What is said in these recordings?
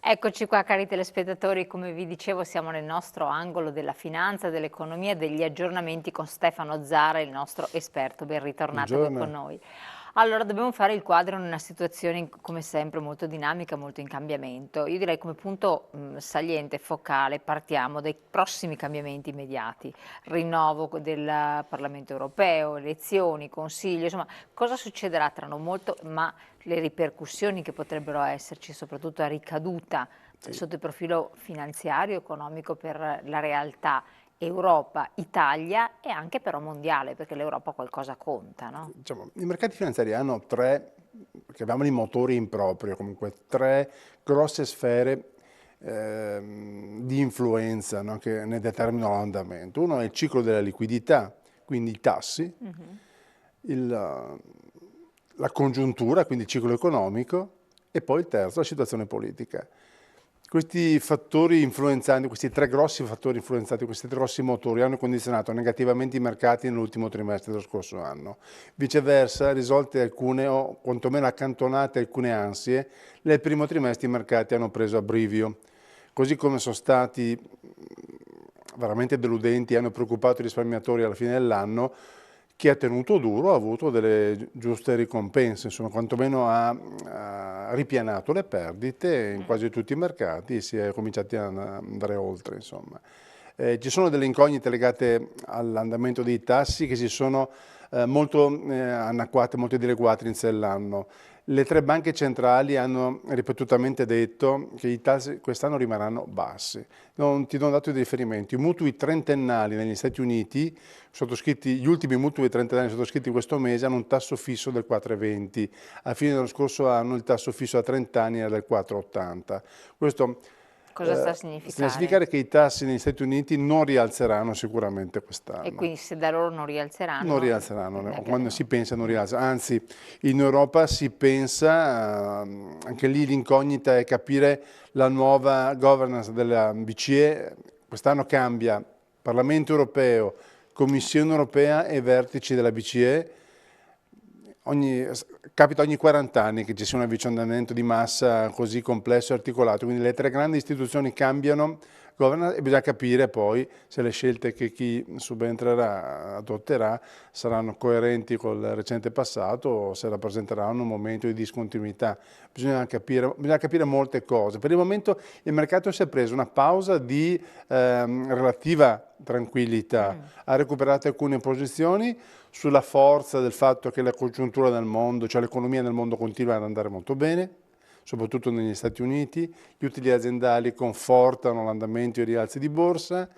Eccoci qua cari telespettatori, come vi dicevo siamo nel nostro angolo della finanza, dell'economia, degli aggiornamenti con Stefano Zara, il nostro esperto. Ben ritornato qui con Buongiorno. noi. Allora, dobbiamo fare il quadro in una situazione come sempre molto dinamica, molto in cambiamento. Io direi come punto saliente, focale, partiamo dai prossimi cambiamenti immediati. Rinnovo del Parlamento europeo, elezioni, consiglio, insomma, cosa succederà tra non molto, ma le ripercussioni che potrebbero esserci, soprattutto a ricaduta Sì, sotto il profilo finanziario, economico per la realtà Europa, Italia e anche però mondiale, perché l'Europa qualcosa conta, no? diciamo, i mercati finanziari hanno tre, chiamiamoli motori in proprio, comunque tre grosse sfere di influenza, no, che ne determinano l'andamento. Uno è il ciclo della liquidità, quindi i tassi, la congiuntura, quindi il ciclo economico, e poi il terzo, la situazione politica. Questi fattori influenzanti, questi tre grossi fattori influenzanti, questi tre grossi motori hanno condizionato negativamente i mercati nell'ultimo trimestre dello scorso anno. Viceversa, risolte alcune o quantomeno accantonate alcune ansie, nel primo trimestre i mercati hanno preso a brivio. Così come sono stati veramente deludenti e hanno preoccupato i risparmiatori alla fine dell'anno, chi ha tenuto duro ha avuto delle giuste ricompense, insomma, quantomeno ha ripianato le perdite in quasi tutti i mercati e si è cominciati ad andare oltre, insomma. Ci sono delle incognite legate all'andamento dei tassi che si sono molto annacquate, molto dileguate inizio dell'anno. Le tre banche centrali hanno ripetutamente detto che i tassi quest'anno rimarranno bassi. Non ti do un dato di riferimento. I mutui trentennali negli Stati Uniti, sottoscritti, gli ultimi mutui trentennali sottoscritti questo mese, hanno un tasso fisso del 4,20. A fine dello scorso anno il tasso fisso a 30 anni era del 4,80. Questo Cosa sta a significa significare? che i tassi negli Stati Uniti non rialzeranno sicuramente E quest'anno. quindi se da loro non Non rialzeranno, rialzeranno, non è che quando si pensa non no. rialza, anzi in Europa si pensa, anche lì l'incognita è capire la nuova governance della BCE, quest'anno cambia Parlamento europeo, Commissione europea e vertici della BCE, capita ogni 40 anni che ci sia un avvicendamento di massa così complesso e articolato, quindi le tre grandi istituzioni cambiano e bisogna capire poi se le scelte che chi subentrerà adotterà saranno coerenti col recente passato o se rappresenteranno un momento di discontinuità. Bisogna capire molte cose. Per il momento il mercato si è preso una pausa di relativa tranquillità, ha recuperato alcune posizioni sulla forza del fatto che la congiuntura del mondo, cioè l'economia nel mondo continua ad andare molto bene, soprattutto negli Stati Uniti, gli utili aziendali confortano l'andamento e i rialzi di borsa,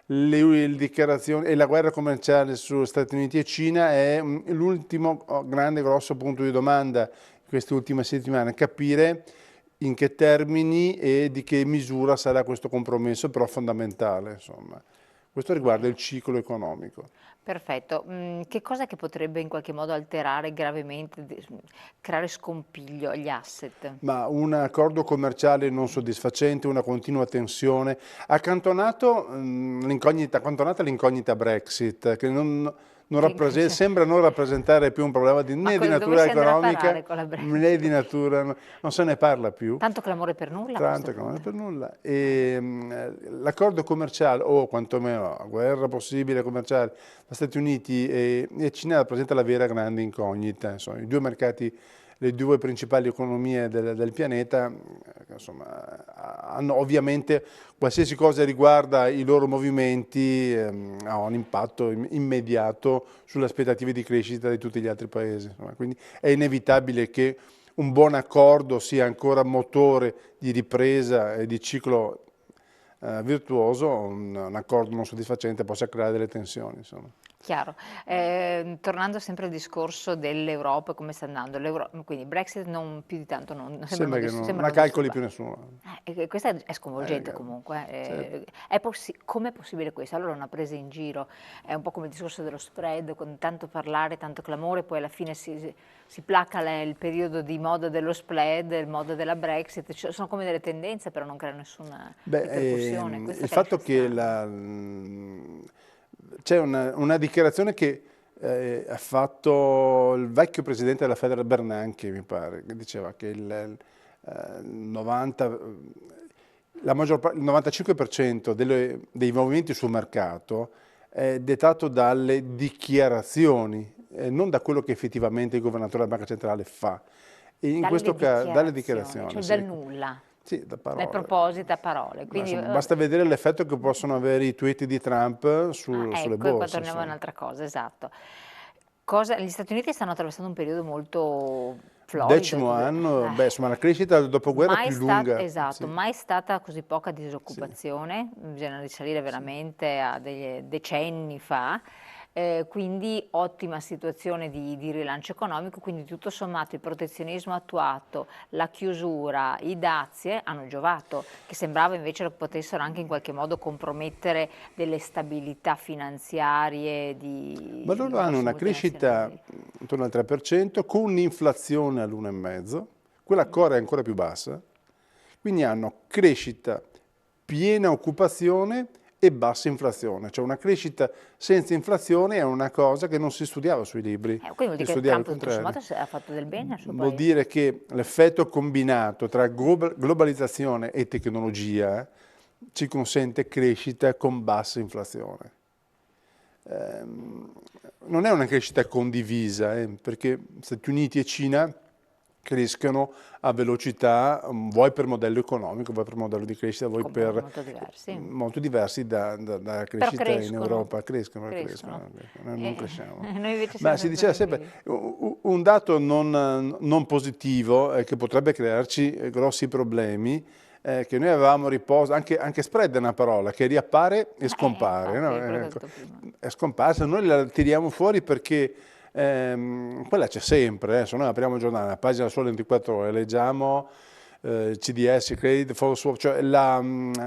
le dichiarazioni e la guerra commerciale su Stati Uniti e Cina è l'ultimo grande grosso punto di domanda in queste ultime settimane, capire in che termini e di che misura sarà questo compromesso, però fondamentale, insomma. Questo riguarda il Bene. ciclo economico. Perfetto. Che cosa che potrebbe in qualche modo alterare gravemente, creare scompiglio agli asset? Ma un accordo commerciale non soddisfacente, una continua tensione, accantonata l'incognita Brexit, che sembra non rappresentare più un problema Ma né di dove natura si andrà a economica parare con la né di Brexit? natura, non se ne parla più. Tanto clamore per nulla a questo Tanto che non è punto. per nulla. E, l'accordo commerciale, o quantomeno la guerra possibile commerciale tra Stati Uniti e Cina rappresenta la vera grande incognita. Insomma, i due mercati, le due principali economie del pianeta, insomma, hanno ovviamente, qualsiasi cosa riguarda i loro movimenti, ha un impatto immediato sulle aspettative di crescita di tutti gli altri paesi. Insomma, quindi è inevitabile che un buon accordo sia ancora motore di ripresa e di ciclo virtuoso, un accordo non soddisfacente possa creare delle tensioni, insomma. Chiaro. Tornando sempre al discorso dell'Europa, come sta andando? Quindi Brexit non più di tanto, Sembra che non la sembrano calcoli disturbare. più nessuno. E questa è sconvolgente comunque. Certo. Com'è possibile questo? Allora una presa in giro, è un po' come il discorso dello spread, con tanto parlare, tanto clamore, poi alla fine si placa il periodo di moda dello spread, il moda della Brexit, sono come delle tendenze, però non creano nessuna ripercussione. Questo Il che lascia fatto che strano. c'è una dichiarazione che ha fatto il vecchio presidente della Federal Bernanke, mi pare, che diceva che 90, il 95% dei movimenti sul mercato è dettato dalle dichiarazioni, non da quello che effettivamente il governatore della Banca Centrale fa. E in questo caso, dalle dichiarazioni, cioè sì. dal nulla, Sì, da dal parole. proposito a parole. Quindi, Insomma, basta vedere l'effetto che possono avere i tweet di Trump sulle ecco, e qua borse. torniamo a Insomma. un'altra cosa, esatto. Gli Stati Uniti stanno attraversando un periodo molto florido, 10° anno, beh, insomma, la crescita del dopoguerra mai più lunga. esatto, Sì, mai stata così poca sì, disoccupazione, bisogna risalire sì. veramente a degli decenni fa, quindi ottima situazione di rilancio economico, quindi tutto sommato il protezionismo attuato, la chiusura, i dazi hanno giovato, che sembrava invece che potessero anche in qualche modo compromettere delle stabilità finanziarie Ma di loro hanno grosse una crescita multinazionali. intorno al 3%, con un'inflazione all'1,5%, quella core è ancora più bassa, quindi hanno crescita, piena occupazione e bassa inflazione, cioè una crescita senza inflazione è una cosa che non si studiava sui libri, Quindi vuol si dire che studiava al Trump tutto contrario. sommato ha fatto del bene al suo Vuol paese. dire che l'effetto combinato tra globalizzazione e tecnologia ci consente crescita con bassa inflazione. Non è una crescita condivisa, perché Stati Uniti e Cina crescono a velocità, vuoi per modello economico, vuoi per modello di crescita, vuoi per Molto diversi. molto diversi dalla Però crescita in crescono, Europa. Crescono, crescono. non cresciamo. Noi invece Ma siamo si sempre diceva fermi sempre lì. un dato non positivo che potrebbe crearci grossi problemi, che noi avevamo riposto, anche spread è una parola che riappare e scompare, Infatti, no? è quello che ho Ecco, detto prima. è scomparsa, noi la tiriamo fuori perché quella c'è sempre, se noi apriamo il giornale, la pagina solo 24 ore, leggiamo CDS, Credit Default Swap, cioè la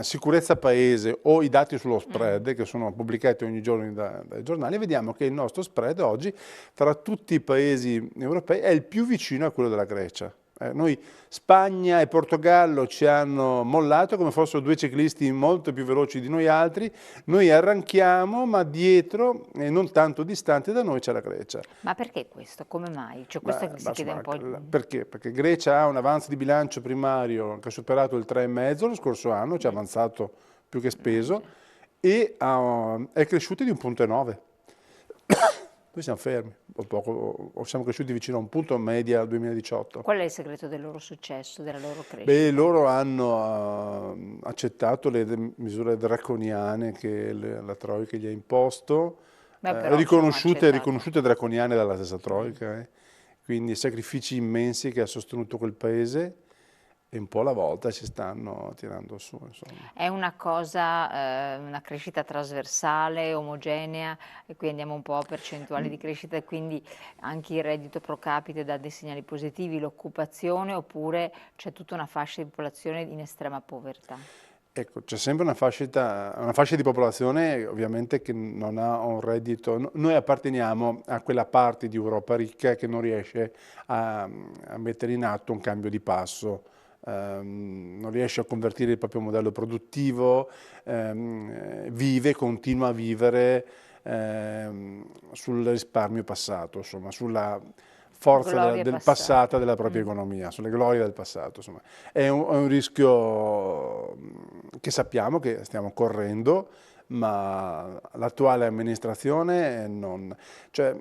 sicurezza paese o i dati sullo spread che sono pubblicati ogni giorno dai giornali, vediamo che il nostro spread oggi tra tutti i paesi europei è il più vicino a quello della Grecia. Noi Spagna e Portogallo ci hanno mollato come fossero due ciclisti molto più veloci di noi altri, noi arranchiamo, ma dietro e non tanto distante da noi c'è la Grecia. Ma perché questo? Come mai? Cioè, questo che si chiede un Insomma, po'. perché? Perché Grecia ha un avanzo di bilancio primario che ha superato il 3,5 lo scorso anno, ci ha avanzato più che speso, Sì. e è cresciuto di 1,9. Noi siamo fermi, o siamo cresciuti vicino a un punto media al 2018. Qual è il segreto del loro successo, della loro Beh, crescita? loro hanno accettato le misure draconiane che la Troica gli ha imposto, Beh, però insomma accettato. riconosciute draconiane dalla stessa Troica, quindi sacrifici immensi che ha sostenuto quel paese e un po' alla volta ci stanno tirando su, insomma. È una cosa, una crescita trasversale, omogenea, e qui andiamo un po' a percentuali di crescita, e quindi anche il reddito pro capite dà dei segnali positivi, l'occupazione, oppure c'è tutta una fascia di popolazione in estrema povertà? Ecco, c'è sempre una fascia di popolazione ovviamente che non ha un reddito. Noi apparteniamo a quella parte di Europa ricca che non riesce a mettere in atto un cambio di passo, non riesce a convertire il proprio modello produttivo, continua a vivere sul risparmio passato, insomma, sulla forza Glorie del passate. passata della propria economia, sulle glorie del passato. Insomma. È un rischio che sappiamo che stiamo correndo, ma l'attuale amministrazione non. Cioè,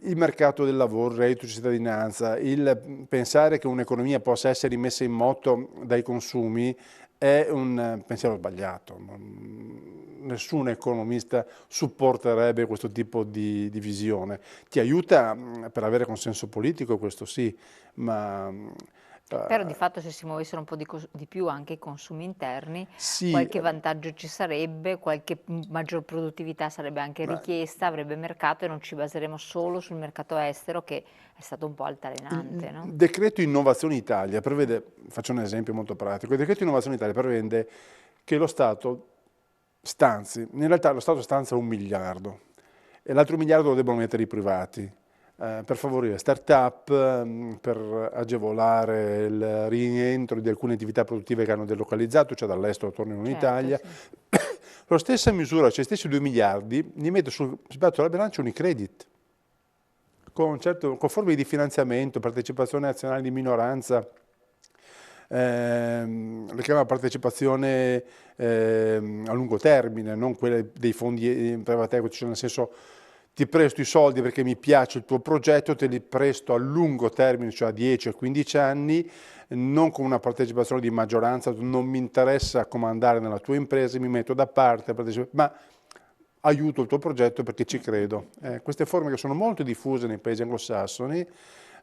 il mercato del lavoro, il reddito di cittadinanza, il pensare che un'economia possa essere rimessa in moto dai consumi è un pensiero sbagliato. Nessun economista supporterebbe questo tipo di visione. Ti aiuta per avere consenso politico, questo sì, ma Però di fatto se si muovessero un po' di più anche i consumi interni, sì, qualche vantaggio ci sarebbe, qualche maggior produttività sarebbe anche ma richiesta, avrebbe mercato, e non ci baseremo solo sul mercato estero che è stato un po' altalenante, il no? decreto Innovazione Italia prevede, faccio un esempio molto pratico, il decreto Innovazione Italia prevede che lo Stato stanzi, in realtà lo Stato stanzia 1 miliardo e l'altro miliardo lo devono mettere i privati per favorire start-up, per agevolare il rientro di alcune attività produttive che hanno delocalizzato, cioè dall'estero tornano in Certo, Italia. sì. La stessa misura, cioè gli stessi 2 miliardi, li mette sul piatto della bilancia Unicredit, con forme di finanziamento, partecipazione azionale di minoranza, le chiama partecipazione a lungo termine, non quelle dei fondi private equity, cioè nel senso ti presto i soldi perché mi piace il tuo progetto, te li presto a lungo termine, cioè a 10 o 15 anni, non con una partecipazione di maggioranza, non mi interessa comandare nella tua impresa, mi metto da parte, ma aiuto il tuo progetto perché ci credo. Queste forme che sono molto diffuse nei paesi anglosassoni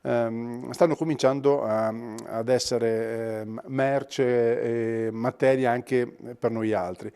stanno cominciando ad essere merce e materia anche per noi altri,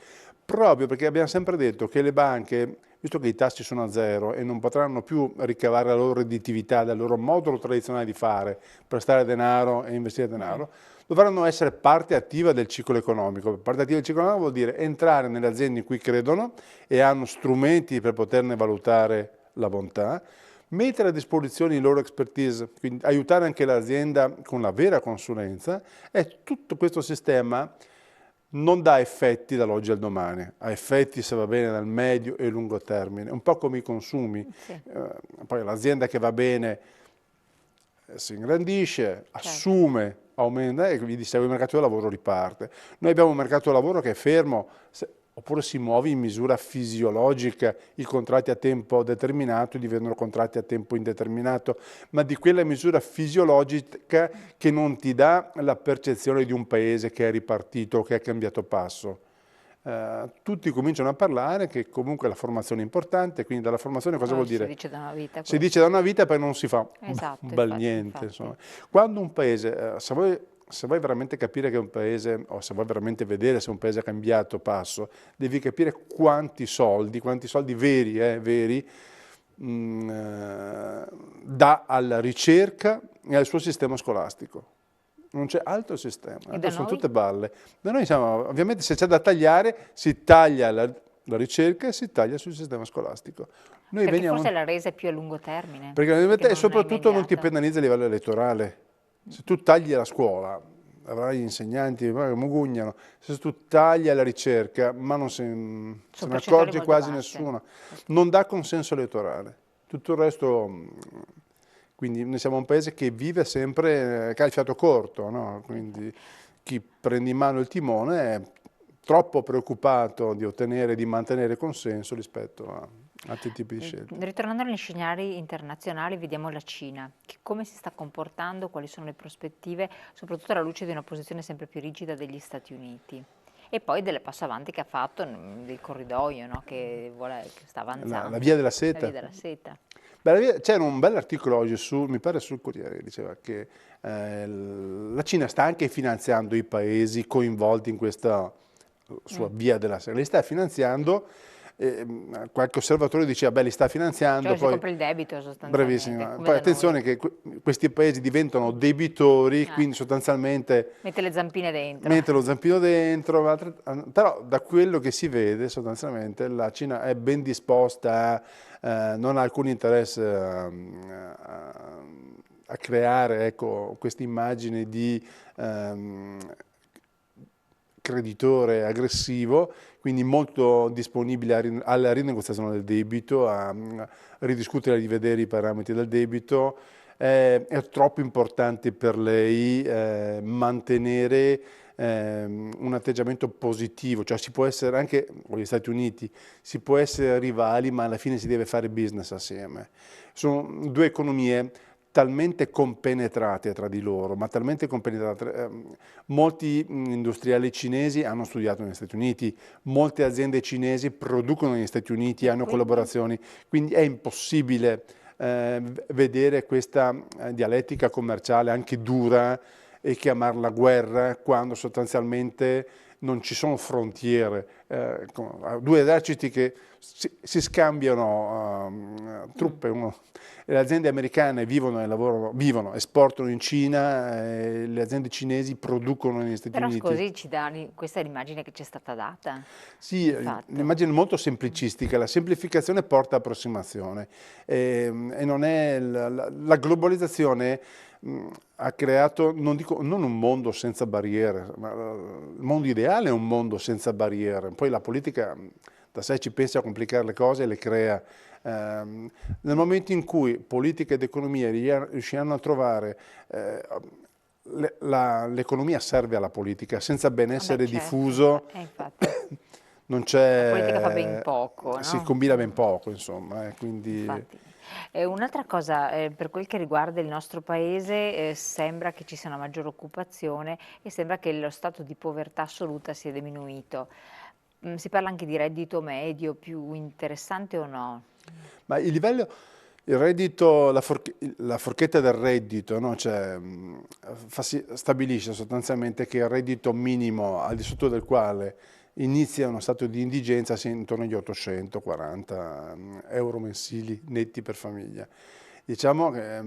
proprio perché abbiamo sempre detto che le banche, visto che i tassi sono a zero e non potranno più ricavare la loro redditività dal loro modulo tradizionale di fare, prestare denaro e investire denaro, dovranno essere parte attiva del ciclo economico. Parte attiva del ciclo economico vuol dire entrare nelle aziende in cui credono e hanno strumenti per poterne valutare la bontà, mettere a disposizione i loro expertise, quindi aiutare anche l'azienda con la vera consulenza, e tutto questo sistema non dà effetti dall'oggi al domani, ha effetti se va bene nel medio e lungo termine, un po' come i consumi. Sì, Poi l'azienda che va bene si ingrandisce, certo. assume, aumenta e quindi segue il mercato del lavoro riparte. Noi abbiamo un mercato del lavoro che è fermo, oppure si muove in misura fisiologica, i contratti a tempo determinato diventano contratti a tempo indeterminato, ma di quella misura fisiologica che non ti dà la percezione di un paese che è ripartito, che ha cambiato passo. Tutti cominciano a parlare che comunque la formazione è importante, quindi dalla formazione cosa vuol dire? Si dice da una vita Si questo. dice da una vita poi non si fa Esatto, un bel infatti, niente. infatti. Insomma. Quando un paese, se vuoi veramente capire che un paese, o se vuoi veramente vedere se un paese ha cambiato passo, devi capire quanti soldi veri, dà alla ricerca e al suo sistema scolastico. Non c'è altro sistema, E da sono noi? tutte balle. Da noi siamo, ovviamente se c'è da tagliare, si taglia la ricerca e si taglia sul sistema scolastico. Noi Perché veniamo, forse la resa è più a lungo termine, perché non e è soprattutto non ti immediata. penalizza a livello elettorale. Se tu tagli la scuola, avrai gli insegnanti che mugugnano, se tu tagli la ricerca, ma non se ne Percentuali accorge molto quasi basse. nessuno, non dà consenso elettorale. Tutto il resto, quindi noi siamo un paese che vive sempre, che ha il fiato corto, no? Quindi chi prende in mano il timone è troppo preoccupato di ottenere e di mantenere consenso rispetto a altri tipi di scelte. Ritornando agli scenari internazionali, vediamo la Cina, come si sta comportando, quali sono le prospettive, soprattutto alla luce di una posizione sempre più rigida degli Stati Uniti. E poi delle passo avanti che ha fatto del corridoio, no? che sta avanzando. La via della seta. La via della seta. C'era un bell'articolo oggi, mi pare sul Corriere, che diceva che la Cina sta anche finanziando i paesi coinvolti in questa sua via della seta. Li sta finanziando, qualche osservatore diceva, beh, li sta finanziando, Cioè si poi... compra il debito sostanzialmente. Bravissima. Come Poi da attenzione noi. che questi paesi diventano debitori, quindi sostanzialmente Mette le zampine dentro. mette lo zampino dentro, però da quello che si vede sostanzialmente la Cina è ben disposta non ha alcun interesse a creare ecco, questa immagine di creditore aggressivo, quindi molto disponibile alla rinegoziazione del debito, a ridiscutere e rivedere i parametri del debito. È troppo importante per lei mantenere un atteggiamento positivo, cioè si può essere anche con gli Stati Uniti, si può essere rivali, ma alla fine si deve fare business assieme. Sono due economie talmente compenetrate tra di loro, ma talmente compenetrate. Molti industriali cinesi hanno studiato negli Stati Uniti, molte aziende cinesi producono negli Stati Uniti, hanno collaborazioni, quindi è impossibile vedere questa dialettica commerciale anche dura e chiamarla guerra quando sostanzialmente non ci sono frontiere, due eserciti che si scambiano truppe, le aziende americane vivono e lavorano, esportano in Cina, le aziende cinesi producono negli Stati Però Uniti. così questa è l'immagine che ci è stata data. Sì, l'immagine è molto semplicistica, la semplificazione porta approssimazione e non è la globalizzazione ha creato, non un mondo senza barriere, ma il mondo ideale è un mondo senza barriere, poi la politica da sé ci pensa a complicare le cose e le crea. Nel momento in cui politica ed economia riusciranno a trovare l'economia serve alla politica, senza Vabbè, benessere certo, diffuso infatti. non La politica fa ben c'è, poco, si no? combina ben poco, insomma, quindi Infatti. Un'altra cosa, per quel che riguarda il nostro paese, sembra che ci sia una maggiore occupazione e sembra che lo stato di povertà assoluta sia diminuito. Si parla anche di reddito medio più interessante o no? ma il livello, il reddito, la forchetta del reddito, no? Cioè, stabilisce sostanzialmente che il reddito minimo al di sotto del quale inizia uno stato di indigenza sia intorno agli 840 euro mensili netti per famiglia. Diciamo che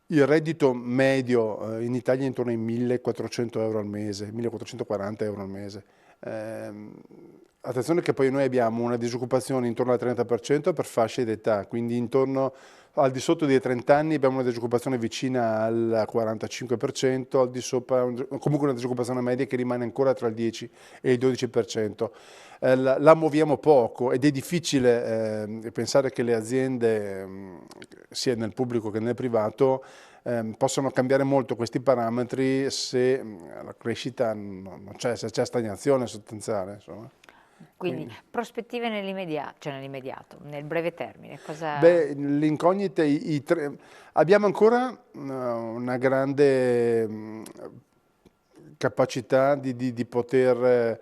il reddito medio in Italia è intorno ai 1400 euro al mese, 1440 euro al mese. Ehm, Attenzione che poi noi abbiamo una disoccupazione intorno al 30% per fasce d'età, quindi intorno al di sotto dei 30 anni abbiamo una disoccupazione vicina al 45%, al di sopra comunque una disoccupazione media che rimane ancora tra il 10 e il 12%. La muoviamo poco ed è difficile pensare che le aziende, sia nel pubblico che nel privato, possono cambiare molto questi parametri se la crescita non c'è, se c'è stagnazione sostanziale, insomma. Quindi prospettive cioè nell'immediato, nel breve termine, cosa... Beh, l'incognita, abbiamo ancora una grande capacità di poter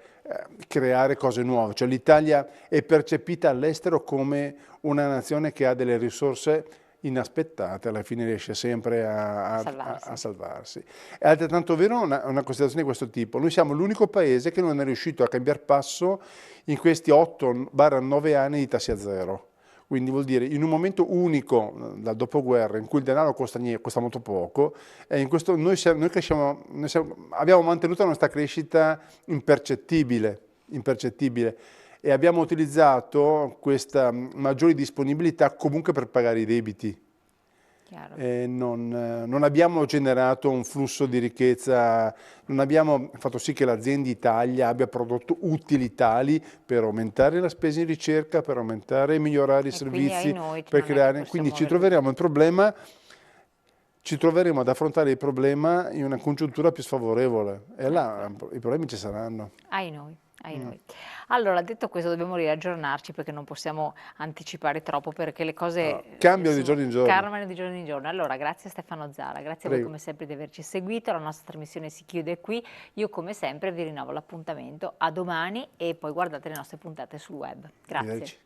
creare cose nuove, cioè l'Italia è percepita all'estero come una nazione che ha delle risorse inaspettate, alla fine riesce sempre A a salvarsi. salvarsi. È altrettanto vero una considerazione di questo tipo, noi siamo l'unico paese che non è riuscito a cambiare passo in questi 8-9 anni di tassi a zero. Quindi vuol dire in un momento unico dal dopoguerra in cui il denaro costa molto poco, in questo noi cresciamo, abbiamo mantenuto la nostra crescita impercettibile e abbiamo utilizzato questa maggiore disponibilità comunque per pagare i debiti. Chiaro. Non abbiamo generato un flusso di ricchezza, non abbiamo fatto sì che l'azienda Italia abbia prodotto utili tali per aumentare la spesa in ricerca, per aumentare e migliorare i E quindi ai servizi, noi per non è che creare. possiamo Quindi muovere tutto. ci troveremo ad affrontare il problema in una congiuntura più sfavorevole e là Ecco. i problemi ci saranno. Ai noi, ai noi. Allora, detto questo, dobbiamo riaggiornarci perché non possiamo anticipare troppo perché le cose Cambiano di giorno in giorno. cambiano di giorno in giorno. Allora, grazie a Stefano Zara, grazie a voi Prego. come sempre di averci seguito. La nostra trasmissione si chiude qui. Io come sempre vi rinnovo l'appuntamento a domani e poi guardate le nostre puntate sul web. Grazie. Arrivederci.